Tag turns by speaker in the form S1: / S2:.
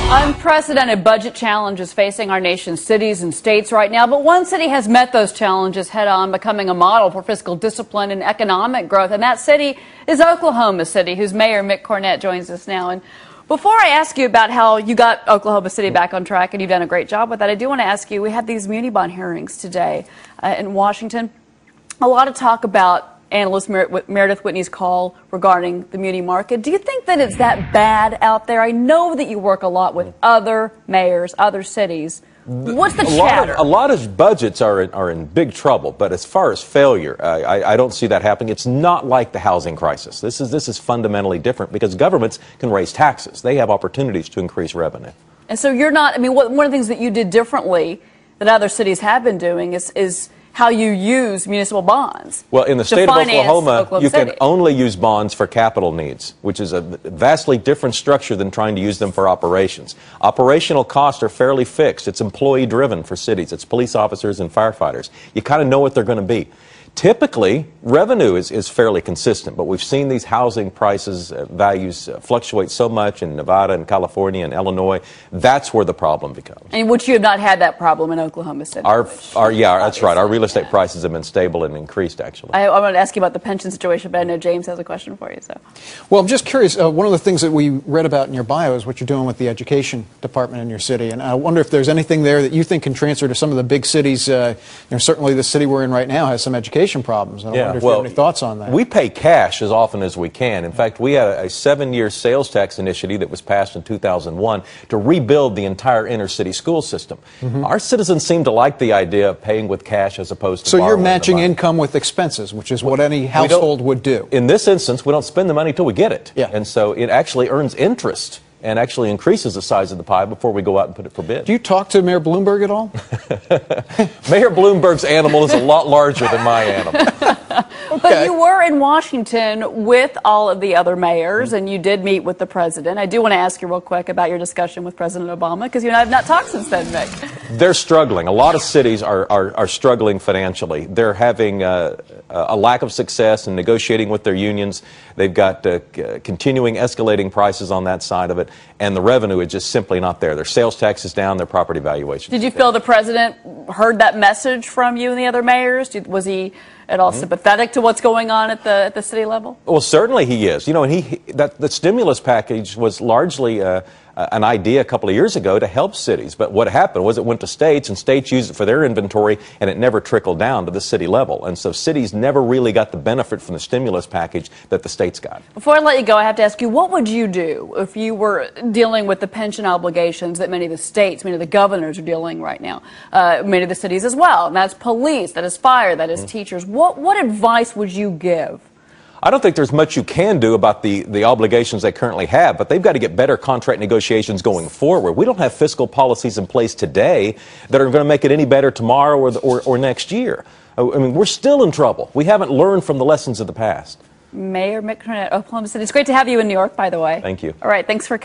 S1: Unprecedented budget challenges facing our nation's cities and states right now, but one city has met those challenges head-on, becoming a model for fiscal discipline and economic growth, and that city is Oklahoma City, whose mayor, Mick Cornett, joins us now. And before I ask you about how you got Oklahoma City back on track, and you've done a great job with that, I do want to ask you, we had these muni bond hearings today in Washington. A lot of talk about analyst Meredith Whitney's call regarding the muni market. Do you think that it's that bad out there? I know that you work a lot with other mayors, other cities. What's the chatter?
S2: A lot of budgets are in big trouble, but as far as failure, I don't see that happening. It's not like the housing crisis. This is fundamentally different because governments can raise taxes. They have opportunities to increase revenue.
S1: And so you're not, I mean, one of the things that you did differently that other cities have been doing is how you use municipal bonds.
S2: Well, in the state of Oklahoma, you can only use bonds for capital needs, which is a vastly different structure than trying to use them for operations. Operational costs are fairly fixed. It's employee-driven for cities. It's police officers and firefighters. You kind of know what they're going to be. Typically, revenue is fairly consistent, but we've seen these housing prices, values fluctuate so much in Nevada and California and Illinois. That's where the problem becomes.
S1: And which you have not had that problem in Oklahoma City.
S2: Yeah, that's right. Our real estate prices have been stable and increased, actually.
S1: I want to ask you about the pension situation, but I know James has a question for you. So,
S3: well, I'm just curious. One of the things that we read about in your bio is what you're doing with the education department in your city, and I wonder if there's anything there that you think can transfer to some of the big cities. Certainly the city we're in right now has some education problems. I wonder if you have any thoughts on that.
S2: We pay cash as often as we can. In fact, we had a 7-year sales tax initiative that was passed in 2001 to rebuild the entire inner city school system. Our citizens seem to like the idea of paying with cash as opposed to
S3: borrowing. So you're matching income with expenses, which is what any household would do.
S2: In this instance, we don't spend the money until we get it.
S3: Yeah.
S2: And so it actually earns interest and actually increases the size of the pie before we go out and put it for bid.
S3: Do you talk to Mayor Bloomberg at all?
S2: Mayor Bloomberg's animal is a lot larger than my animal.
S1: But you were in Washington with all of the other mayors, and you did meet with the president. I do want to ask you real quick about your discussion with President Obama, because you and I have not talked since then, Mick.
S2: They're struggling. A lot of cities are struggling financially. They're having a lack of success in negotiating with their unions. They've got continuing escalating prices on that side of it, and the revenue is just simply not there. Their sales tax is down, their property valuation.
S1: Did you feel the president heard that message from you and the other mayors? Was he at all sympathetic to what's going on at the city level?
S2: Well, certainly he is. You know, and the stimulus package was largely an idea a couple of years ago to help cities. But what happened was it went to states, and states used it for their inventory, and it never trickled down to the city level. And so cities never really got the benefit from the stimulus package that the states got.
S1: Before I let you go, I have to ask you, what would you do if you were dealing with the pension obligations that many of the states, many of the governors are dealing right now, many of the cities as well? And that's police, that is fire, that is teachers. What advice would you give?
S2: I don't think there's much you can do about the obligations they currently have, but they've got to get better contract negotiations going forward. We don't have fiscal policies in place today that are going to make it any better tomorrow or next year. I mean, we're still in trouble. We haven't learned from the lessons of the past.
S1: Mayor Mick Cornett, Oklahoma City. It's great to have you in New York, by the way.
S2: Thank you.
S1: All right, thanks for